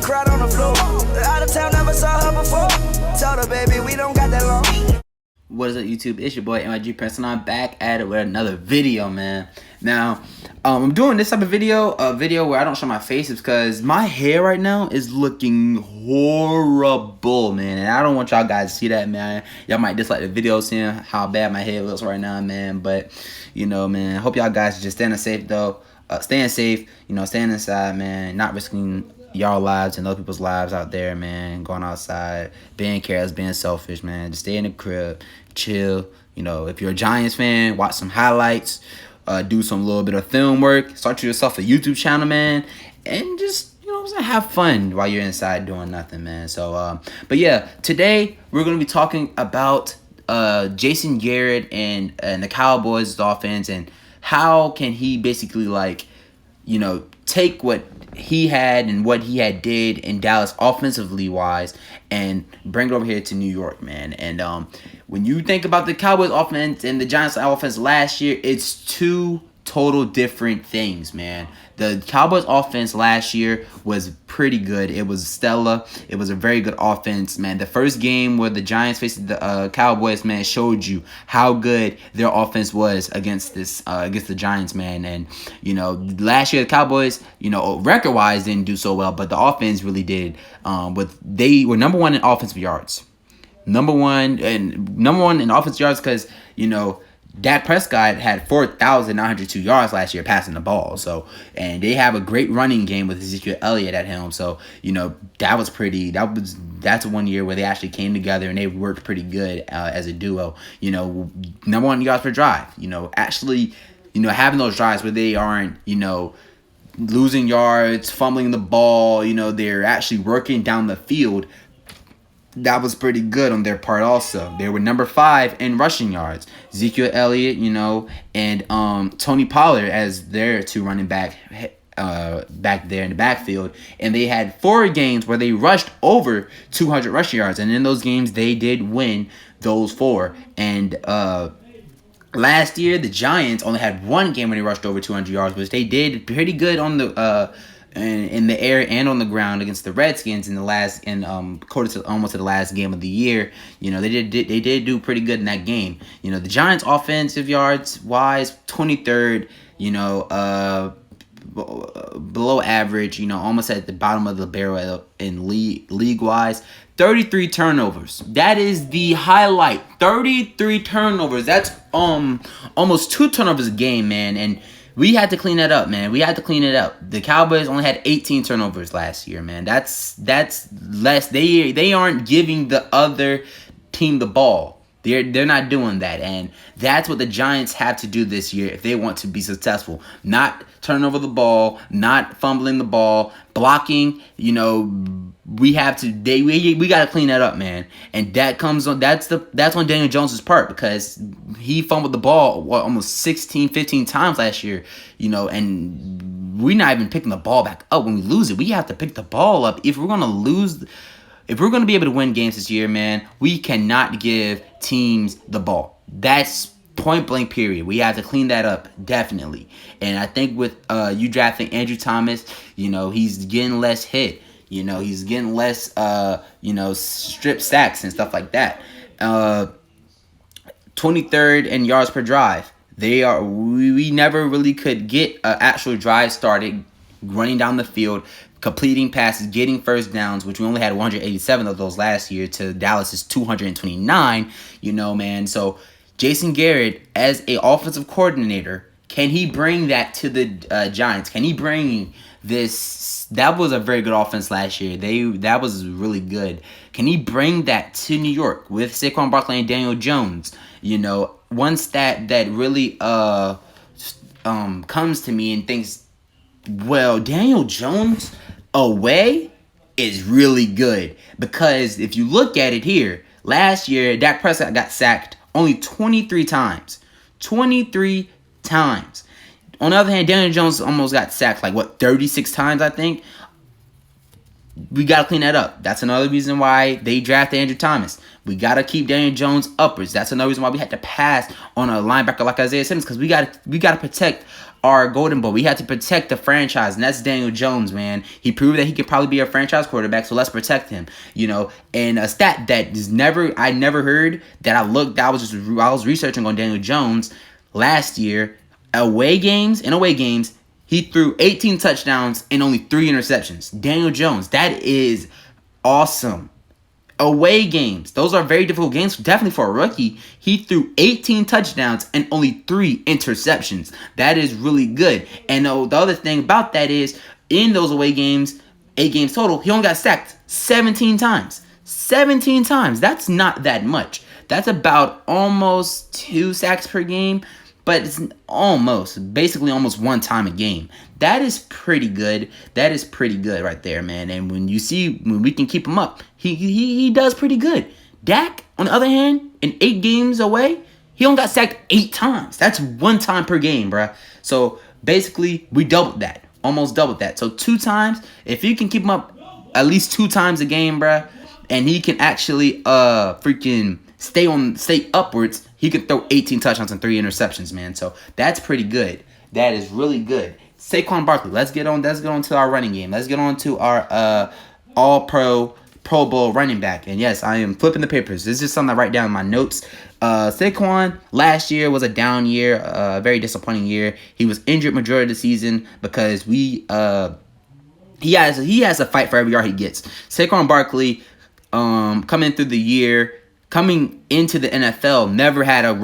crowd on the floor. Out of town, never saw her before. Told her, baby, we don't got that long. What is up, YouTube? It's your boy MIG Prince, and I'm back at it with another video, man. Now, I'm doing this type of video, a video where I don't show my faces because my hair right now is looking horrible, man. And I don't want y'all guys to see that, man. Y'all might dislike the video seeing how bad my hair looks right now, man. But, you know, man, I hope y'all guys are just staying safe, though. Staying safe, you know, staying inside, man. Not risking y'all lives and other people's lives out there, man. Going outside, being careless, being selfish, man. Just stay in the crib, chill. You know, if you're a Giants fan, watch some highlights, do some little bit of film work, start yourself a YouTube channel, man, and just, you know what I'm saying, have fun while you're inside doing nothing, man. So, but yeah, today we're gonna be talking about Jason Garrett and the Cowboys offense, and how can he basically, like, you know, take what he had and what he had did in Dallas offensively wise and bring it over here to New York, man. And when you think about the Cowboys offense and the Giants offense last year, it's two total different things, man. The Cowboys offense last year was pretty good. It was stellar. It was a very good offense, man. The first game where the Giants faced the Cowboys, man, showed you how good their offense was against the Giants, man. And, you know, last year the Cowboys, you know, record-wise didn't do so well, but the offense really did. They were number one in offensive yards. Number one in offensive yards because, you know, Dak Prescott had 4,902 yards last year passing the ball. So, and they have a great running game with Ezekiel Elliott at helm. So, you know, that's one year where they actually came together and they worked pretty good as a duo. You know, number one yards per drive. You know, actually, you know, having those drives where they aren't, you know, losing yards, fumbling the ball. You know, they're actually working down the field. That was pretty good on their part also. They were number 5 in rushing yards. Ezekiel Elliott, you know, and Tony Pollard as their two running back back there in the backfield. And they had 4 games where they rushed over 200 rushing yards. And in those games, they did win those 4. And last year, the Giants only had 1 game when they rushed over 200 yards, which they did pretty good on the in the air and on the ground against the Redskins in the last almost to the last game of the year. You know, they did do pretty good in that game. You know, the Giants offensive yards wise, 23rd, you know, below average, you know, almost at the bottom of the barrel in league wise. 33 turnovers. That is the highlight. 33 turnovers. That's almost 2 turnovers a game, man. And we had to clean that up, man. We had to clean it up. The Cowboys only had 18 turnovers last year, man. That's less. They aren't giving the other team the ball. They're not doing that, and that's what the Giants have to do this year if they want to be successful. Not turning over the ball, not fumbling the ball, blocking. You know, we have to. We got to clean that up, man. And that comes on. That's on Daniel Jones' part because he fumbled the ball almost 16, 15 times last year. You know, and we're not even picking the ball back up when we lose it. We have to pick the ball up if we're gonna lose. If we're going to be able to win games this year, man, we cannot give teams the ball. That's point blank period. We have to clean that up, definitely. And I think with you drafting Andrew Thomas, you know, he's getting less hit. You know, he's getting less, you know, strip sacks and stuff like that. 23rd in yards per drive. We never really could get an actual drive started running down the field, completing passes, getting first downs, which we only had 187 of those last year to Dallas's 229, you know, man. So Jason Garrett, as a offensive coordinator, can he bring that to the Giants? Can he bring this? That was a very good offense last year. That was really good. Can he bring that to New York with Saquon Barkley and Daniel Jones? You know, one stat that really comes to me and thinks, well, Daniel Jones away is really good, because if you look at it here, last year Dak Prescott got sacked only 23 times. 23 times. On the other hand, Daniel Jones almost got sacked 36 times, I think. We got to clean that up. That's another reason why they drafted Andrew Thomas. We got to keep Daniel Jones upwards. That's another reason why we had to pass on a linebacker like Isaiah Simmons, because we got to protect our golden boy. We had to protect the franchise, and that's Daniel Jones, man. He proved that he could probably be a franchise quarterback, so let's protect him. And a stat that I never heard that I was researching on Daniel Jones last year. In away games, he threw 18 touchdowns and only 3 interceptions. Daniel Jones, that is awesome. Away games, those are very difficult games, definitely for a rookie. He threw 18 touchdowns and only 3 interceptions. That is really good. And the other thing about that is, in those away games, 8 games total, he only got sacked 17 times. 17 times. That's not that much. That's about almost 2 sacks per game. But it's basically almost 1 time a game. That is pretty good. That is pretty good right there, man. And when we can keep him up, he does pretty good. Dak, on the other hand, in 8 games away, he only got sacked 8 times. That's 1 time per game, bruh. So basically, we doubled that. Almost doubled that. So 2 times, if you can keep him up at least 2 times a game, bruh, and he can actually freaking stay upwards, he could throw 18 touchdowns and 3 interceptions, man. So that's pretty good. That is really good. Saquon Barkley. Let's get on to our running game. Let's get on to our All-Pro, Pro Bowl running back. And yes, I am flipping the papers. This is something I write down in my notes. Saquon last year was a down year, a very disappointing year. He was injured majority of the season because he has to fight for every yard he gets. Saquon Barkley, coming into the NFL, never had an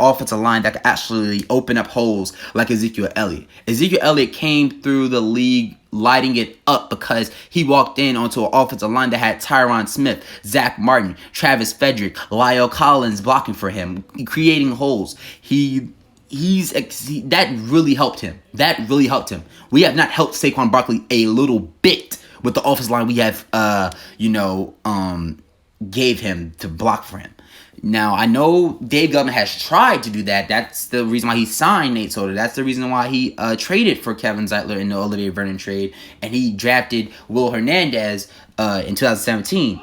offensive line that could actually open up holes like Ezekiel Elliott. Ezekiel Elliott came through the league lighting it up because he walked in onto an offensive line that had Tyron Smith, Zach Martin, Travis Frederick, Lyle Collins blocking for him, creating holes. That really helped him. We have not helped Saquon Barkley a little bit with the offensive line we have, gave him to block for him. Now, I know Dave Gettleman has tried to do that. That's the reason why he signed Nate Solder. That's the reason why he traded for Kevin Zeitler in the Olivier Vernon trade. And he drafted Will Hernandez in 2018,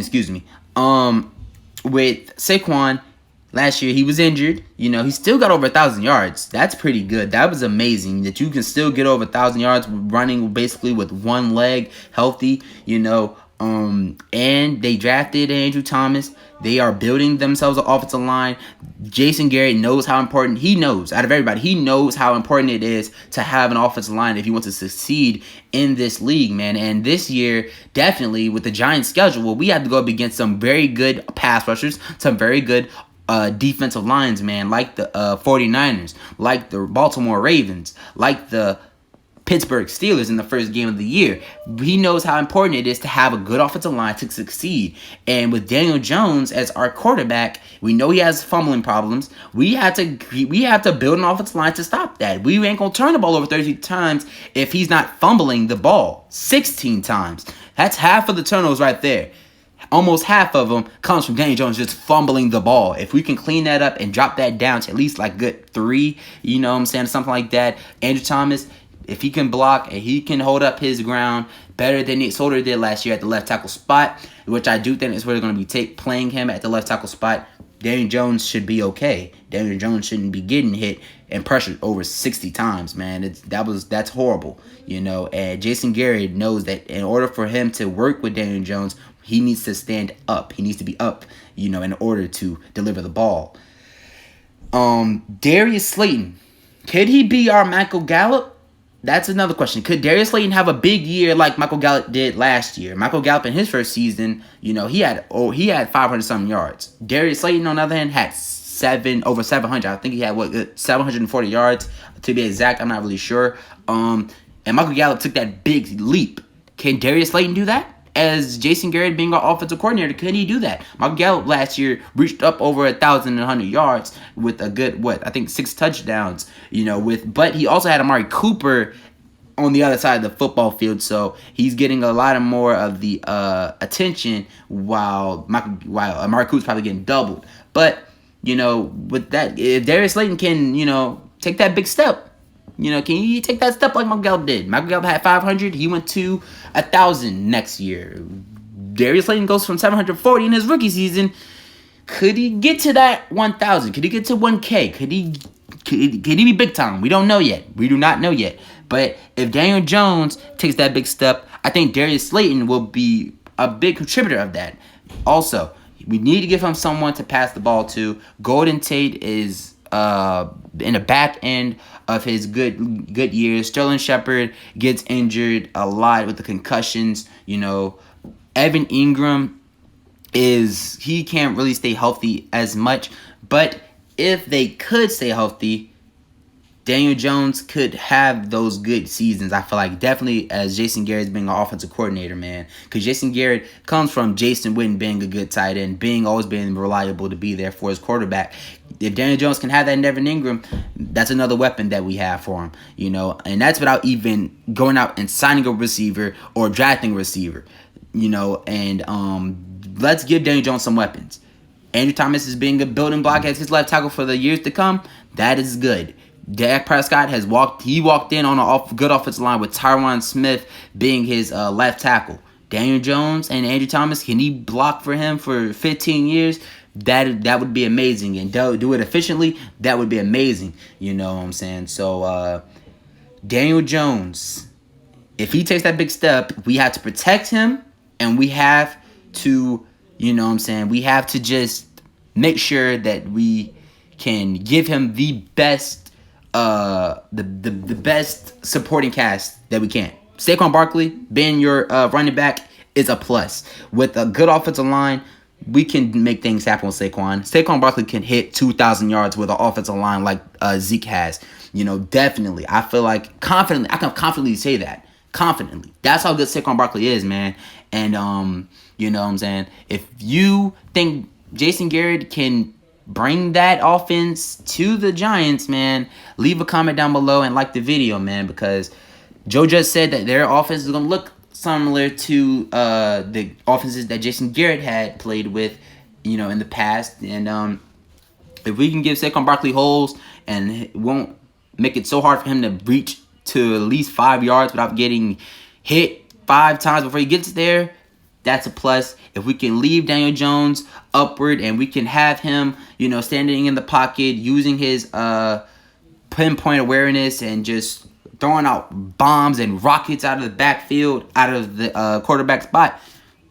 excuse me. With Saquon, last year he was injured. He still got over 1,000 yards. That's pretty good. That was amazing that you can still get over 1,000 yards running basically with one leg healthy, and they drafted Andrew Thomas. They are building themselves an offensive line. Jason Garrett knows how important, out of everybody, he knows how important it is to have an offensive line if you want to succeed in this league, man. And this year, definitely, with the Giants' schedule, we have to go up against some very good pass rushers, some very good defensive lines, man, like the 49ers, like the Baltimore Ravens, like the Pittsburgh Steelers in the first game of the year. He knows how important it is to have a good offensive line to succeed. And with Daniel Jones as our quarterback, we know he has fumbling problems. We have to build an offensive line to stop that. We ain't gonna turn the ball over 30 times if he's not fumbling the ball 16 times. That's half of the turnovers right there. Almost half of them comes from Daniel Jones just fumbling the ball. If we can clean that up and drop that down to at least like good 3, something like that. Andrew Thomas, if he can block and he can hold up his ground better than Nate Solder did last year at the left tackle spot, which I do think is where they're going to be playing him at the left tackle spot, Daniel Jones should be okay. Daniel Jones shouldn't be getting hit and pressured over 60 times, man. That's horrible, And Jason Garrett knows that in order for him to work with Daniel Jones, he needs to stand up. He needs to be up, in order to deliver the ball. Darius Slayton, could he be our Michael Gallup? That's another question. Could Darius Slayton have a big year like Michael Gallup did last year? Michael Gallup in his first season, he had 500 something yards. Darius Slayton, on the other hand, had over 700. I think he had 740 yards to be exact. I'm not really sure. And Michael Gallup took that big leap. Can Darius Slayton do that? As Jason Garrett being our offensive coordinator, can he do that? Michael Gallup last year reached up over 1,100 yards with a good, 6 touchdowns, but he also had Amari Cooper on the other side of the football field, so he's getting a lot more of the attention while Amari Cooper's probably getting doubled. But, with that, if Darius Slayton can, take that big step, can he take that step like Michael Gallup did? Michael Gallup had 500. He went to 1,000 next year. Darius Slayton goes from 740 in his rookie season. Could he get to that 1,000? Could he get to 1K? Could he be big time? We don't know yet. We do not know yet. But if Daniel Jones takes that big step, I think Darius Slayton will be a big contributor of that. Also, we need to give him someone to pass the ball to. Golden Tate is in the back end of his good years. Sterling Shepard gets injured a lot with the concussions. Evan Ingram he can't really stay healthy as much. But if they could stay healthy, Daniel Jones could have those good seasons. I feel like definitely as Jason Garrett's being an offensive coordinator, man. Because Jason Garrett comes from Jason Witten being a good tight end, always being reliable to be there for his quarterback. If Daniel Jones can have that in Evan Ingram, that's another weapon that we have for him, And that's without even going out and signing a receiver or drafting a receiver, And let's give Daniel Jones some weapons. Andrew Thomas is being a building block as his left tackle for the years to come. That is good. Dak Prescott walked in on a good offensive line with Tyron Smith being his left tackle. Daniel Jones and Andrew Thomas, can he block for him for 15 years? That would be amazing. And do it efficiently, that would be amazing. You know what I'm saying? So, Daniel Jones, if he takes that big step, we have to protect him. And we have to, we have to just make sure that we can give him the best the best supporting cast that we can. Saquon Barkley being your running back is a plus. With a good offensive line, we can make things happen with Saquon. Saquon Barkley can hit 2,000 yards with an offensive line like Zeke has. Definitely. I feel like I can confidently say that. Confidently. That's how good Saquon Barkley is, man. And, you know what I'm saying? If you think Jason Garrett can bring that offense to the Giants, man, leave a comment down below and like the video, man, because Joe just said that their offense is going to look similar to the offenses that Jason Garrett had played with, in the past. And if we can give Saquon Barkley holes and it won't make it so hard for him to reach to at least 5 yards without getting hit 5 times before he gets there, that's a plus. If we can leave Daniel Jones upward and we can have him, standing in the pocket, using his pinpoint awareness and just throwing out bombs and rockets out of the backfield, out of the quarterback spot,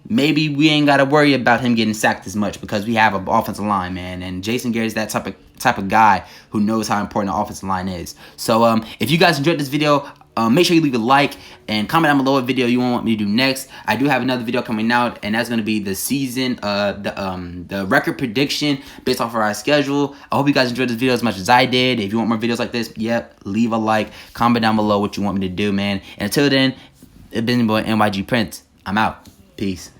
maybe we ain't got to worry about him getting sacked as much because we have an offensive line, man. And Jason Garrett's that type of guy who knows how important the offensive line is. So if you guys enjoyed this video, make sure you leave a like and comment down below what video you want me to do next. I do have another video coming out, and that's going to be the season, the record prediction based off of our schedule. I hope you guys enjoyed this video as much as I did. If you want more videos like this, leave a like, comment down below what you want me to do, man. And until then, it's been your boy NYG Prince. I'm out. Peace.